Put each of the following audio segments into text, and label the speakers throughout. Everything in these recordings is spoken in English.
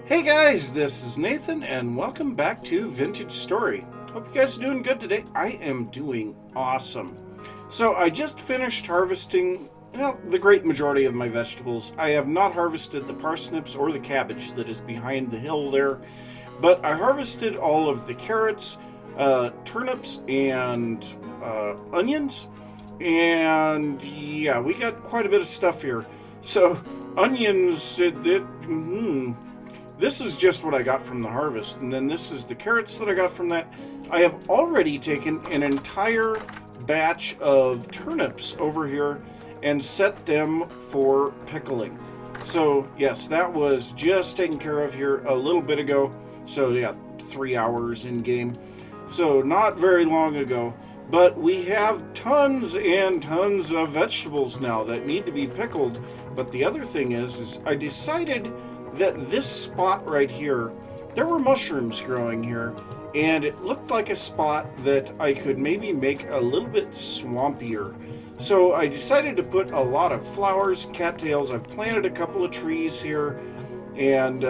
Speaker 1: Hey guys, this is Nathan and welcome back to Vintage Story. Hope you guys are doing good today. I am doing awesome. So I just finished harvesting, the great majority of my vegetables. I have not harvested the parsnips or the cabbage that is behind the hill there, but I harvested all of the carrots, turnips, and onions. And yeah, we got quite a bit of stuff here. So onions, this is just what I got from the harvest, and then this is the carrots that I got from that. I have already taken an entire batch of turnips over here and set them for pickling. So yes, that was just taken care of here a little bit ago. So yeah, 3 hours in game. So not very long ago. But we have tons and tons of vegetables now that need to be pickled. But the other thing is I decided that this spot right here, there were mushrooms growing here, and it looked like a spot that I could maybe make a little bit swampier. So I decided to put a lot of flowers, cattails. I've planted a couple of trees here, and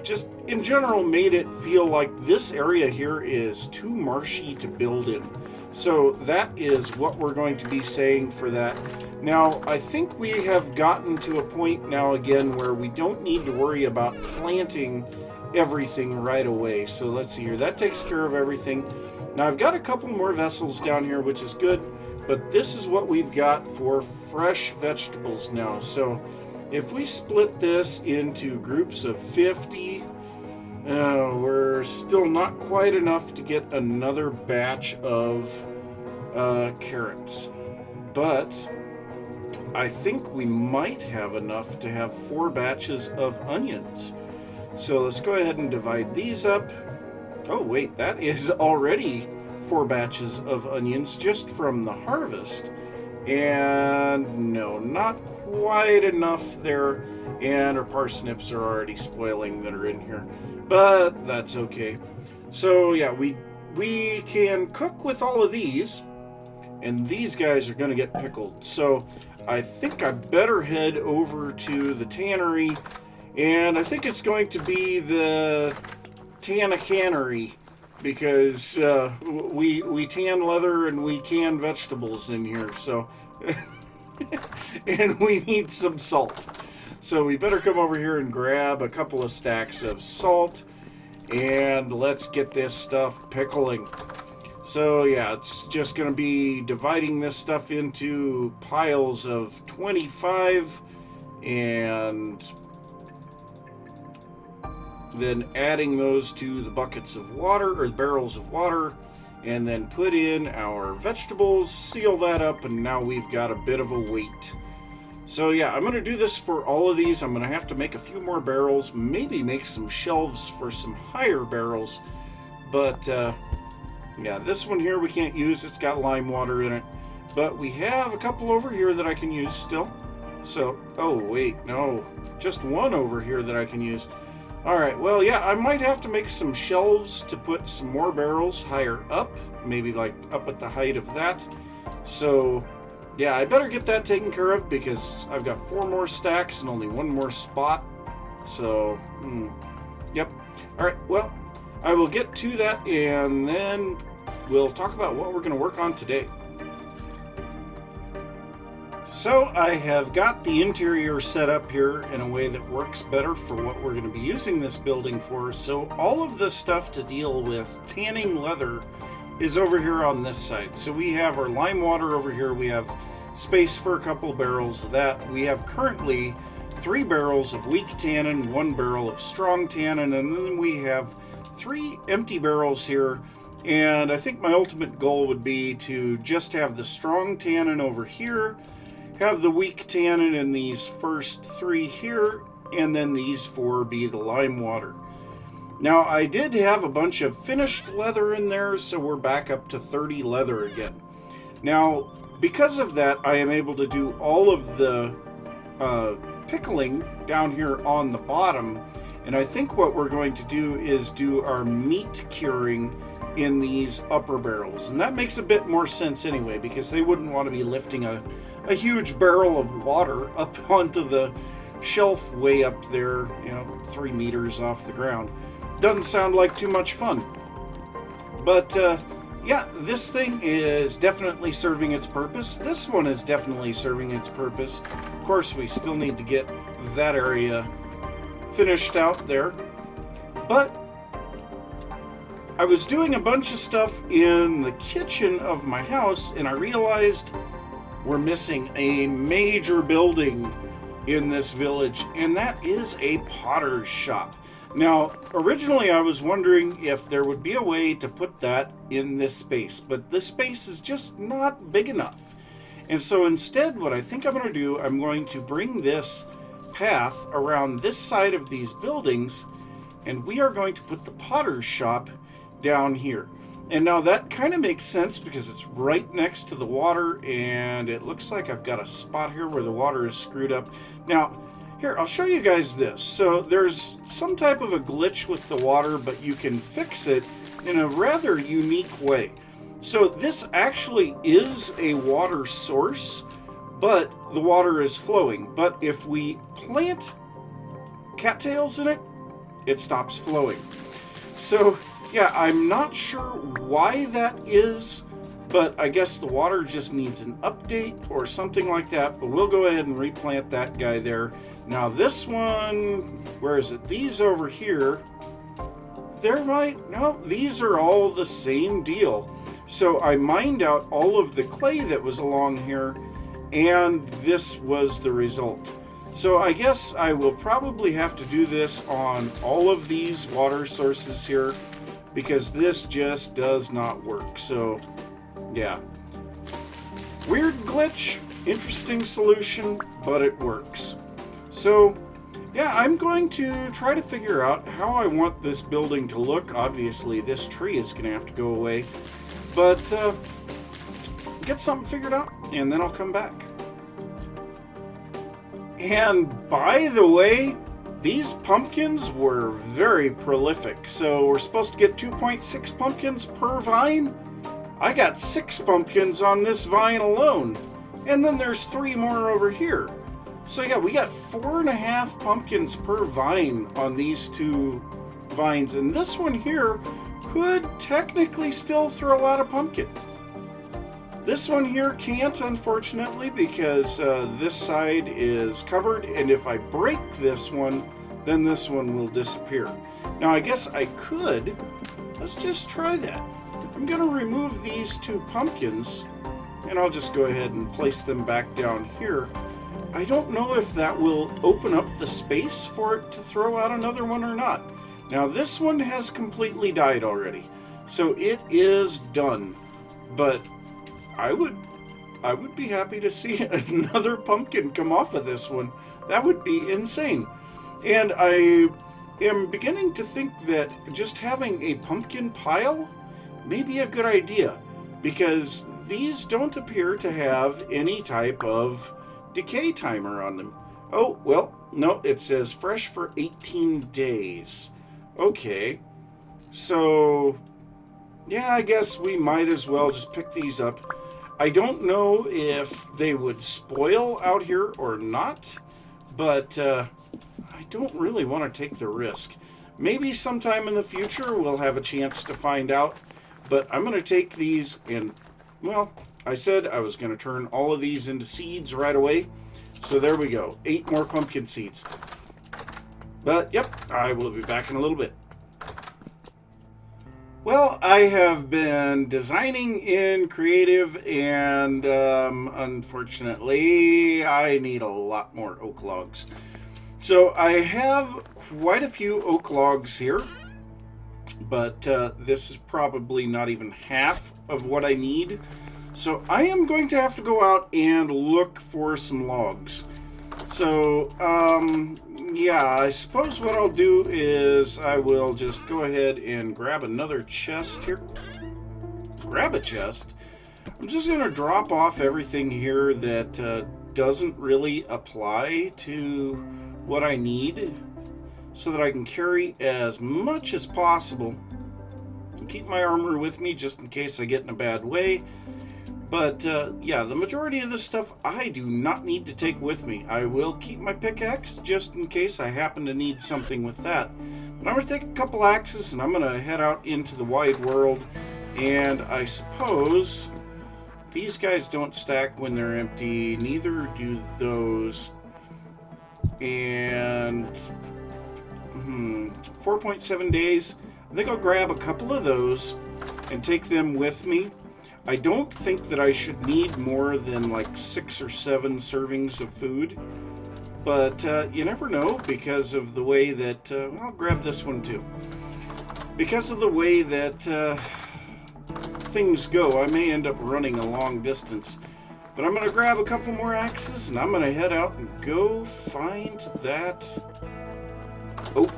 Speaker 1: just in general made it feel like this area here is too marshy to build in. So that is what we're going to be saying for that. Now, I think we have gotten to a point now again where we don't need to worry about planting everything right away. So let's see here. That takes care of everything. Now, I've got a couple more vessels down here, which is good. But this is what we've got for fresh vegetables now. So if we split this into groups of 50, we're still not quite enough to get another batch of carrots. But I think we might have enough to have 4 batches of onions. So let's go ahead and divide these up. Oh wait, that is already 4 batches of onions just from the harvest. And no, not quite enough there. And our parsnips are already spoiling that are in here. But that's okay. So yeah, we can cook with all of these. And these guys are going to get pickled. So I think I better head over to the tannery. And I think it's going to be the tannery, because we tan leather and we can vegetables in here. So and we need some salt. So we better come over here and grab a couple of stacks of salt, and let's get this stuff pickling. So yeah, it's just going to be dividing this stuff into piles of 25 and then adding those to the buckets of water, or the barrels of water, and then put in our vegetables, seal that up, and now we've got a bit of a weight. So yeah, I'm going to do this for all of these. I'm going to have to make a few more barrels, maybe make some shelves for some higher barrels. But yeah, this one here we can't use. It's got lime water in it. But we have a couple over here that I can use still. So, oh wait, no, just one over here that I can use. Alright, well yeah, I might have to make some shelves to put some more barrels higher up. Maybe like up at the height of that. So yeah, I better get that taken care of because I've got 4 more stacks and only 1 more spot. So, yep. Alright, well, I will get to that and then we'll talk about what we're going to work on today. So I have got the interior set up here in a way that works better for what we're going to be using this building for. So all of the stuff to deal with tanning leather is over here on this side. So we have our lime water over here. We have space for a couple barrels of that. We have currently 3 barrels of weak tannin, 1 barrel of strong tannin, and then we have 3 empty barrels here. And I think my ultimate goal would be to just have the strong tannin over here, have the weak tannin in these first 3 here, and then these 4 be the lime water. Now, I did have a bunch of finished leather in there, so we're back up to 30 leather again. Now, because of that, I am able to do all of the pickling down here on the bottom, and I think what we're going to do is do our meat curing in these upper barrels. And that makes a bit more sense anyway, because they wouldn't want to be lifting a huge barrel of water up onto the shelf way up there, 3 meters off the ground. Doesn't sound like too much fun. But yeah, this thing is definitely serving its purpose. This one is definitely serving its purpose. Of course, we still need to get that area finished out there. But I was doing a bunch of stuff in the kitchen of my house, and I realized we're missing a major building in this village, and that is a potter's shop. Now, originally I was wondering if there would be a way to put that in this space, but this space is just not big enough. And so instead, what I think I'm going to do, I'm going to bring this path around this side of these buildings, and we are going to put the potter's shop down here. And now that kind of makes sense because it's right next to the water, and it looks like I've got a spot here where the water is screwed up. Now, here, I'll show you guys this. So there's some type of a glitch with the water, but you can fix it in a rather unique way. So this actually is a water source, but the water is flowing. But if we plant cattails in it, it stops flowing. So yeah, I'm not sure why that is, but I guess the water just needs an update or something like that. But we'll go ahead and replant that guy there. Now this one, where is it? These over here, these are all the same deal. So I mined out all of the clay that was along here, and this was the result. So I guess I will probably have to do this on all of these water sources here, because this just does not work. So yeah, weird glitch, interesting solution, but it works. So yeah, I'm going to try to figure out how I want this building to look. Obviously this tree is going to have to go away, but get something figured out and then I'll come back. And by the way, these pumpkins were very prolific. So we're supposed to get 2.6 pumpkins per vine. I got 6 pumpkins on this vine alone. And then there's 3 more over here. So yeah, we got 4.5 pumpkins per vine on these 2 vines. And this one here could technically still throw out a pumpkin. This one here can't, unfortunately, because this side is covered, and if I break this one, then this one will disappear. Now, I guess I could. Let's just try that. I'm going to remove these 2 pumpkins, and I'll just go ahead and place them back down here. I don't know if that will open up the space for it to throw out another one or not. Now, this one has completely died already, so it is done. But I would be happy to see another pumpkin come off of this one. That would be insane. And I am beginning to think that just having a pumpkin pile may be a good idea, because these don't appear to have any type of decay timer on them. Oh, well, no, it says fresh for 18 days. Okay, so yeah, I guess we might as well just pick these up. I don't know if they would spoil out here or not, but I don't really want to take the risk. Maybe sometime in the future we'll have a chance to find out, but I'm going to take these and, well, I said I was going to turn all of these into seeds right away. So there we go, 8 more pumpkin seeds. But yep, I will be back in a little bit. Well, I have been designing in creative, and unfortunately I need a lot more oak logs. So I have quite a few oak logs here, but this is probably not even half of what I need. So I am going to have to go out and look for some logs. So, yeah, I suppose what I'll do is I will just go ahead and grab another chest here. Grab a chest. I'm just going to drop off everything here that doesn't really apply to what I need, so that I can carry as much as possible and keep my armor with me just in case I get in a bad way. But yeah, the majority of this stuff I do not need to take with me. I will keep my pickaxe just in case I happen to need something with that. But I'm going to take a couple axes and I'm going to head out into the wide world. And I suppose these guys don't stack when they're empty. Neither do those. And 4.7 days. I think I'll grab a couple of those and take them with me. I don't think that I should need more than like 6 or 7 servings of food, but you never know because of the way that, I'll grab this one too. Because of the way that things go, I may end up running a long distance, but I'm going to grab a couple more axes and I'm going to head out and go find that oak.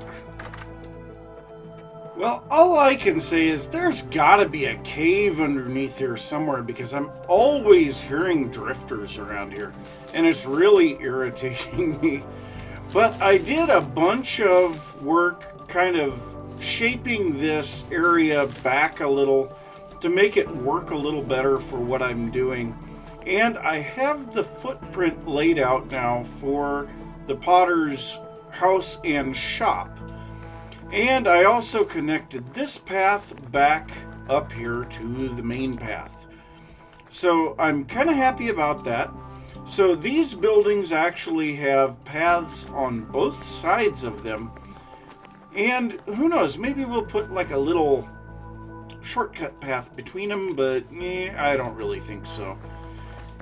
Speaker 1: Well, all I can say is there's gotta be a cave underneath here somewhere because I'm always hearing drifters around here and it's really irritating me. But I did a bunch of work kind of shaping this area back a little to make it work a little better for what I'm doing. And I have the footprint laid out now for the potter's house and shop. And I also connected this path back up here to the main path. So I'm kind of happy about that. So these buildings actually have paths on both sides of them. And who knows, maybe we'll put like a little shortcut path between them, but I don't really think so.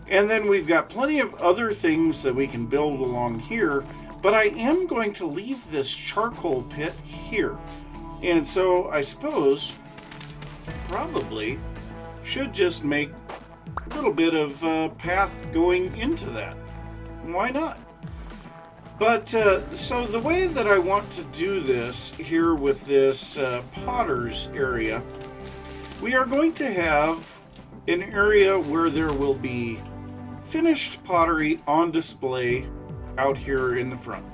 Speaker 1: And then we've got plenty of other things that we can build along here. But I am going to leave this charcoal pit here. And so I suppose probably should just make a little bit of path going into that. Why not? But so the way that I want to do this here with this potter's area, we are going to have an area where there will be finished pottery on display out here in the front.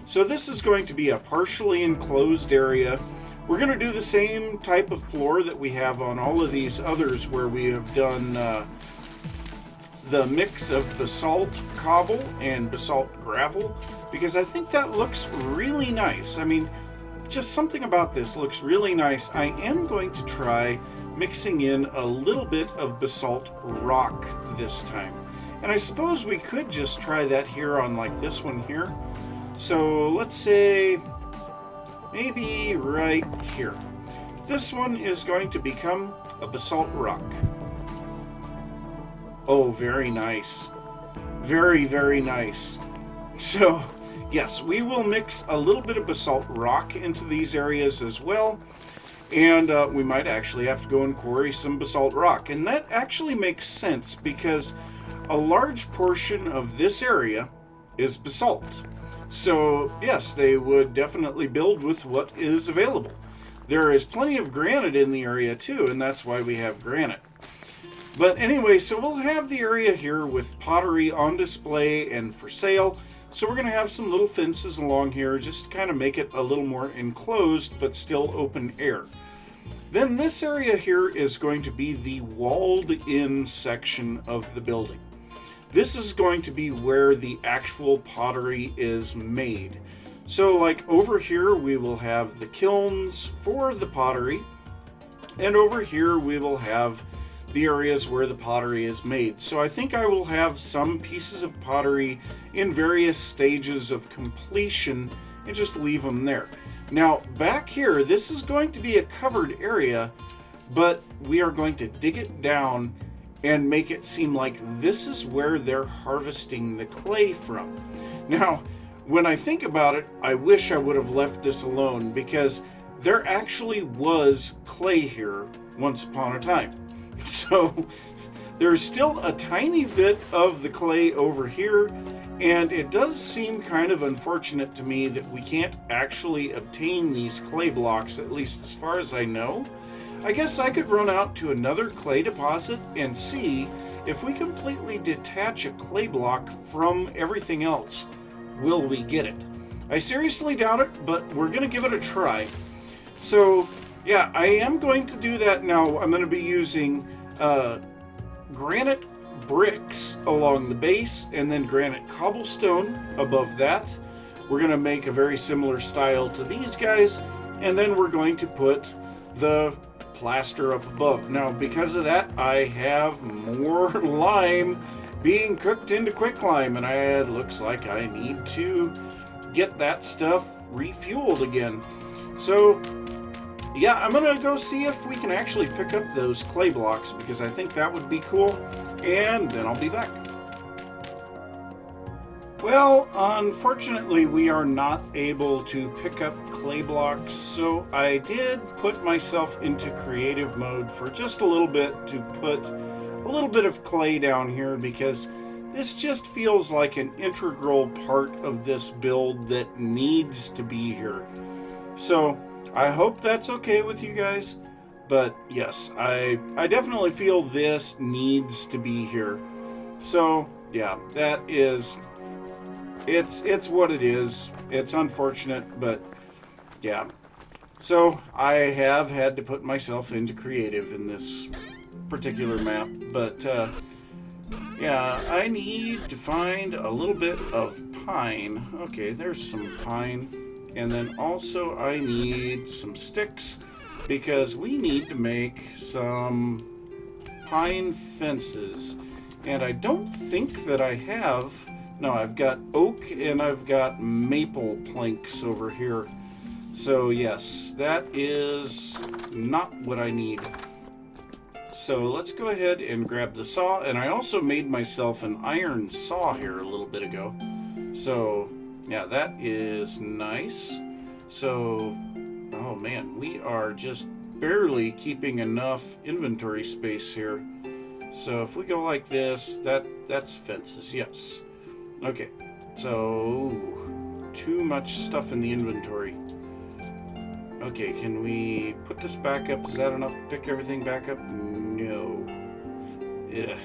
Speaker 1: So this is going to be a partially enclosed area. We're going to do the same type of floor that we have on all of these others where we have done the mix of basalt cobble and basalt gravel, because I think that looks really nice. I mean, just something about this looks really nice. I am going to try mixing in a little bit of basalt rock this time. And I suppose we could just try that here on like this one here. So let's say maybe right here. This one is going to become a basalt rock. Oh, very nice. Very, very nice. So yes, we will mix a little bit of basalt rock into these areas as well. And we might actually have to go and quarry some basalt rock. And that actually makes sense because a large portion of this area is basalt. So yes, they would definitely build with what is available. There is plenty of granite in the area too, and that's why we have granite. But anyway, so we'll have the area here with pottery on display and for sale. So we're going to have some little fences along here just to kind of make it a little more enclosed but still open air. Then this area here is going to be the walled-in section of the building. This is going to be where the actual pottery is made. So like over here we will have the kilns for the pottery, and over here we will have the areas where the pottery is made. So I think I will have some pieces of pottery in various stages of completion and just leave them there. Now back here, this is going to be a covered area, but we are going to dig it down and make it seem like this is where they're harvesting the clay from. Now, when I think about it, I wish I would have left this alone because there actually was clay here once upon a time. So there's still a tiny bit of the clay over here, and it does seem kind of unfortunate to me that we can't actually obtain these clay blocks, at least as far as I know. I guess I could run out to another clay deposit and see if we completely detach a clay block from everything else. Will we get it? I seriously doubt it, but we're going to give it a try. So, yeah, I am going to do that now. I'm going to be using granite bricks along the base and then granite cobblestone above that. We're going to make a very similar style to these guys, and then we're going to put the plaster up above. Now, because of that, I have more lime being cooked into quicklime, and it looks like I need to get that stuff refueled again. So yeah, I'm gonna go see if we can actually pick up those clay blocks, because I think that would be cool, and then I'll be back. Well, unfortunately, we are not able to pick up clay blocks, so I did put myself into creative mode for just a little bit to put a little bit of clay down here, because this just feels like an integral part of this build that needs to be here. So I hope that's okay with you guys, but yes, I definitely feel this needs to be here. So yeah, that is... It's what it is. It's unfortunate, but yeah. So I have had to put myself into creative in this particular map, but yeah, I need to find a little bit of pine. Okay, there's some pine. And then also I need some sticks, because we need to make some pine fences. And I don't think that I have... No, I've got oak and I've got maple planks over here. So yes, that is not what I need. So let's go ahead and grab the saw. And I also made myself an iron saw here a little bit ago. So yeah, that is nice. So, oh man, we are just barely keeping enough inventory space here. So if we go like this, that's fences, yes. Okay, so too much stuff in the inventory. Okay, can we put this back up? Is that enough to pick everything back up? No. Ugh.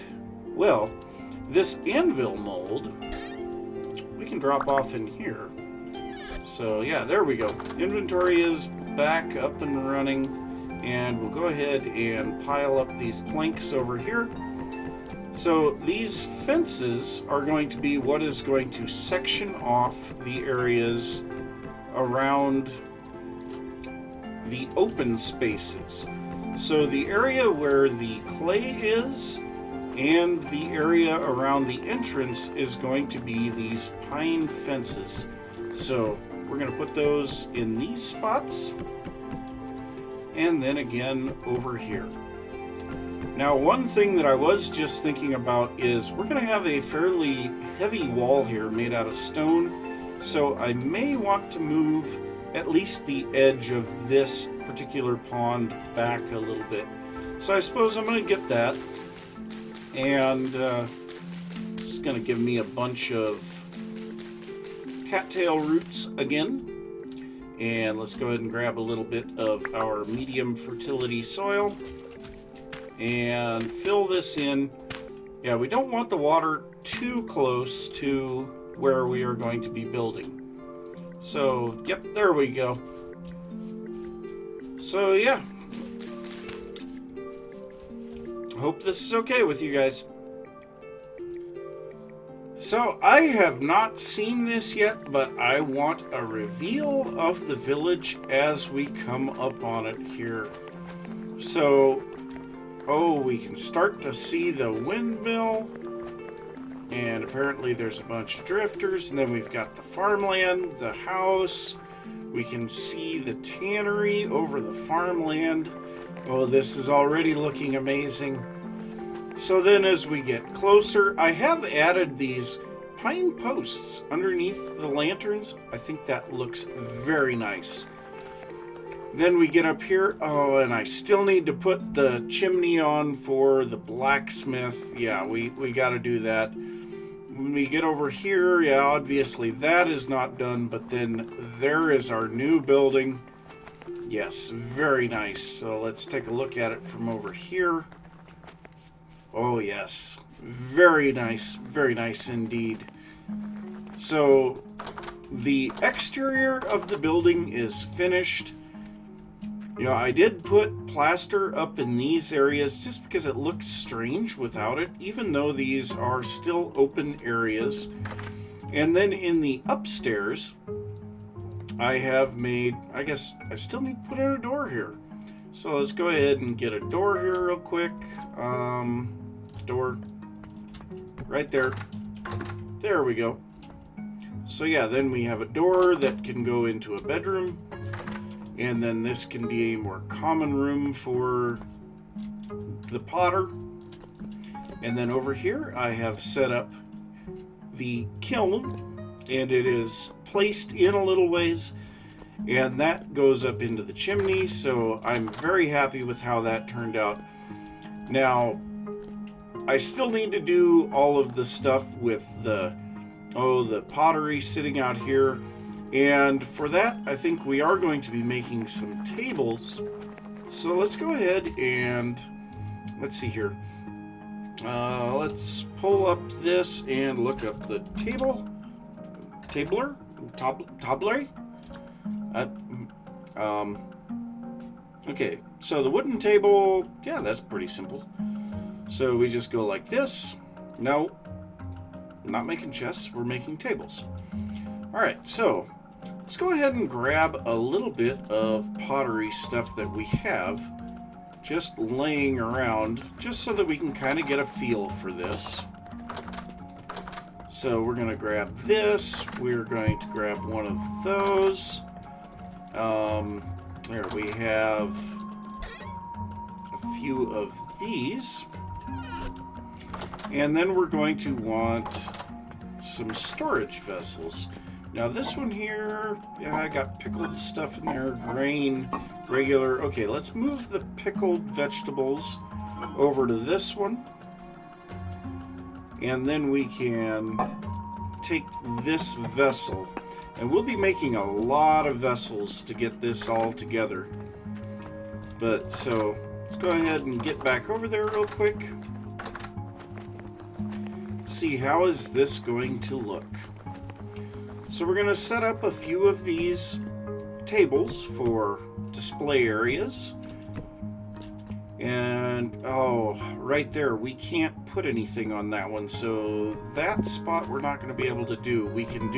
Speaker 1: Well, this anvil mold, we can drop off in here. So yeah, there we go. Inventory is back up and running, and we'll go ahead and pile up these planks over here. So these fences are going to be what is going to section off the areas around the open spaces. So the area where the clay is and the area around the entrance is going to be these pine fences. So we're going to put those in these spots, and then again over here. Now, one thing that I was just thinking about is we're going to have a fairly heavy wall here made out of stone, so I may want to move at least the edge of this particular pond back a little bit. So I suppose I'm going to get that, and this is going to give me a bunch of cattail roots again. And let's go ahead and grab a little bit of our medium fertility soil and fill this in. Yeah, we don't want the water too close to where we are going to be building. So, yep, there we go. So, yeah. Hope this is okay with you guys. So, I have not seen this yet, but I want a reveal of the village as we come up on it here. So, oh, we can start to see the windmill, and apparently there's a bunch of drifters, and then we've got the farmland, the house. We can see the tannery over the farmland. Oh, this is already looking amazing. So then as we get closer, I have added these pine posts underneath the lanterns. I think that looks very nice. Then we get up here. Oh, and I still need to put the chimney on for the blacksmith. Yeah, we got to do that. When we get over here, yeah, obviously that is not done, but then there is our new building. Yes, very nice. So let's take a look at it from over here. Oh, yes. Very nice indeed. So the exterior of the building is finished. You know, I did put plaster up in these areas just because it looks strange without it, even though these are still open areas. And then in the upstairs, I have made, I guess I still need to put in a door here. So let's go ahead and get a door here real quick. Door right there. There we go. So yeah, then we have a door that can go into a bedroom. And then this can be a more common room for the potter. And then over here I have set up the kiln, and it is placed in a little ways, and that goes up into the chimney, so I'm very happy with how that turned out. Now, I still need to do all of the stuff with the pottery sitting out here. And for that, I think we are going to be making some tables. So let's go ahead and let's see here. Let's pull up this and look up the tabler. Okay, so the wooden table, yeah, that's pretty simple. So we just go like this. No, not making chests, we're making tables. All right, so let's go ahead and grab a little bit of pottery stuff that we have just laying around, just so that we can kind of get a feel for this. So we're going to grab this. We're going to grab one of those. There we have a few of these. And then we're going to want some storage vessels. Now this one here, yeah, I got pickled stuff in there, grain, regular. Okay, let's move the pickled vegetables over to this one. And then we can take this vessel. And we'll be making a lot of vessels to get this all together. But so, let's go ahead and get back over there real quick. Let's see, how is this going to look? So we're going to set up a few of these tables for display areas. And, oh, right there, we can't put anything on that one. So that spot we're not going to be able to do. We can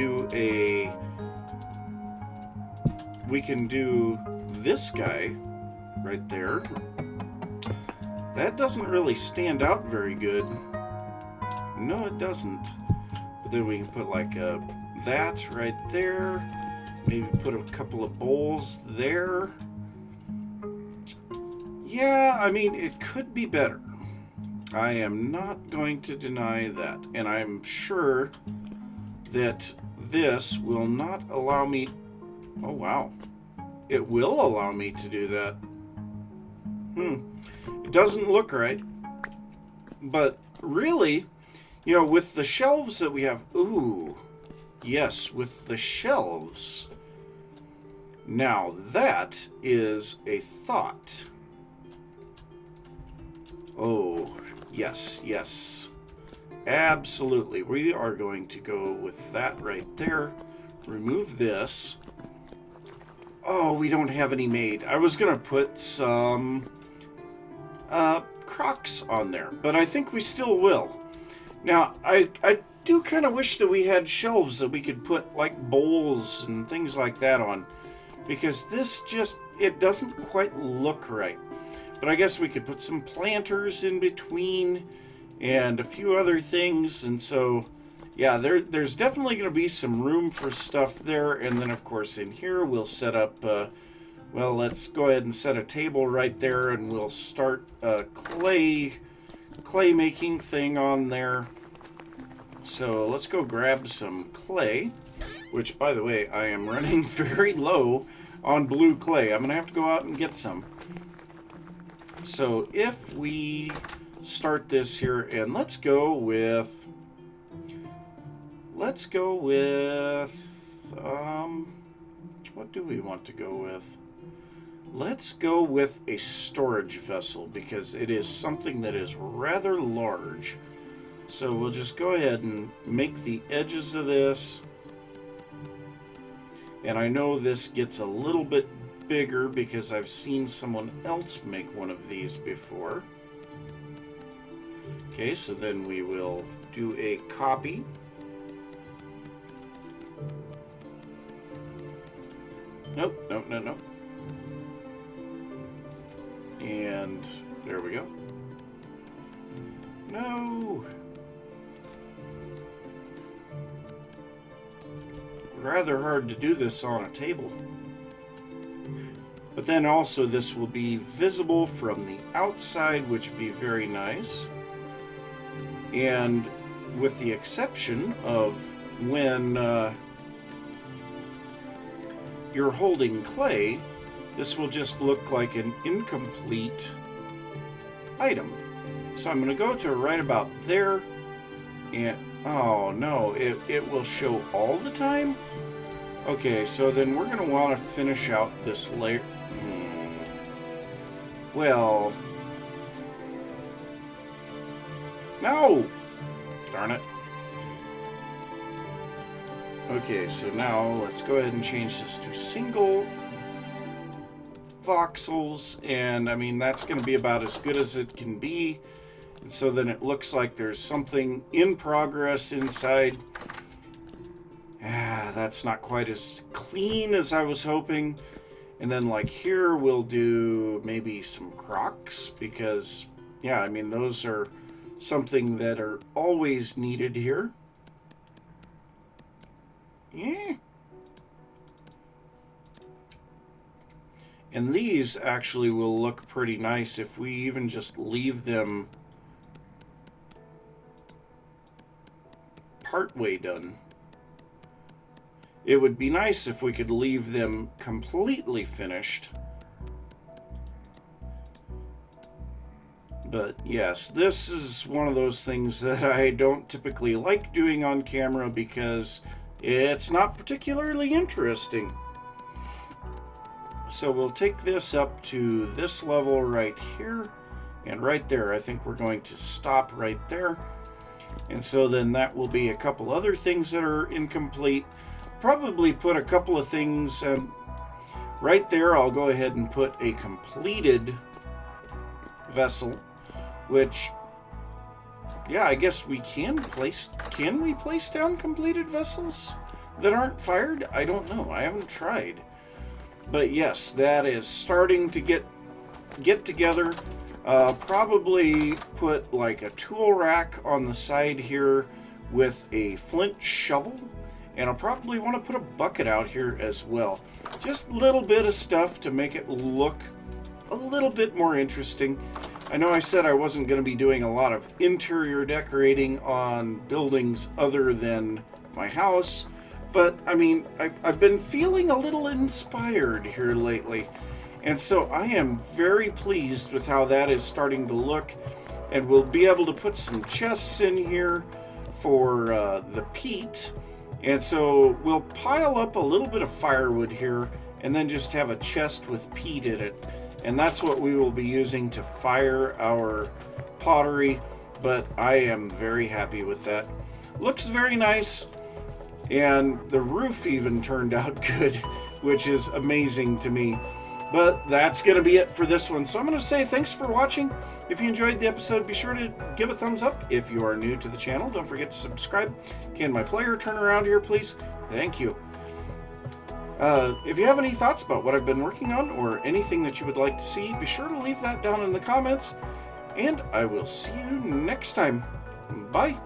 Speaker 1: do this guy right there. That doesn't really stand out very good. No, it doesn't. But then we can put like that right there. Maybe put a couple of bowls there. Yeah, I mean, it could be better. I am not going to deny that. And I'm sure that this will not allow me... Oh, wow. It will allow me to do that. It doesn't look right. But really, you know, with the shelves that we have... Ooh, yes, with the shelves. Now, that is a thought. Oh, yes, yes. Absolutely. We are going to go with that right there. Remove this. Oh, we don't have any made. I was going to put some crocks on there, but I think we still will. Now, I do kind of wish that we had shelves that we could put like bowls and things like that on, because this just, it doesn't quite look right. But I guess we could put some planters in between and a few other things. And so, yeah, there's definitely going to be some room for stuff there. And then, of course, in here we'll set up, well, let's go ahead and set a table right there. And we'll start a clay making thing on there. So let's go grab some clay, which, by the way, I am running very low on blue clay. I'm going to have to go out and get some. So if we start this here, and let's go with, what do we want to go with? Let's go with a storage vessel, because it is something that is rather large. So we'll just go ahead and make the edges of this. And I know this gets a little bit bigger because I've seen someone else make one of these before. Okay, so then we will do a copy. Nope, nope, no, no. And there we go. No! Rather hard to do this on a table. But then also this will be visible from the outside, which would be very nice. And with the exception of when you're holding clay, this will just look like an incomplete item. So I'm going to go to right about there, and oh no, it will show all the time? Okay, so then we're going to want to finish out this layer. Well, no! Darn it. Okay, so now let's go ahead and change this to single voxels, and I mean that's going to be about as good as it can be. And so then it looks like there's something in progress inside. That's not quite as clean as I was hoping. And then like here we'll do maybe some crocks, because yeah, I mean those are something that are always needed here. Yeah. And these actually will look pretty nice if we even just leave them partway done. It would be nice if we could leave them completely finished. But yes, this is one of those things that I don't typically like doing on camera because it's not particularly interesting. So we'll take this up to this level right here, and right there. I think we're going to stop right there. And so then that will be a couple other things that are incomplete. Probably put a couple of things right there. I'll go ahead and put a completed vessel, which, yeah, I guess we can place. Can we place down completed vessels that aren't fired? I don't know. I haven't tried. But yes, that is starting to get together. Probably put like a tool rack on the side here with a flint shovel. And I'll probably want to put a bucket out here as well. Just a little bit of stuff to make it look a little bit more interesting. I know I said I wasn't going to be doing a lot of interior decorating on buildings other than my house. But, I mean, I've been feeling a little inspired here lately. And so I am very pleased with how that is starting to look. And we'll be able to put some chests in here for the peat. And so we'll pile up a little bit of firewood here and then just have a chest with peat in it. And that's what we will be using to fire our pottery. But I am very happy with that. Looks very nice. And the roof even turned out good, which is amazing to me. But that's going to be it for this one. So I'm going to say thanks for watching. If you enjoyed the episode, be sure to give a thumbs up. If you are new to the channel, don't forget to subscribe. Can my player turn around here, please? Thank you. If you have any thoughts about what I've been working on or anything that you would like to see, be sure to leave that down in the comments. And I will see you next time. Bye.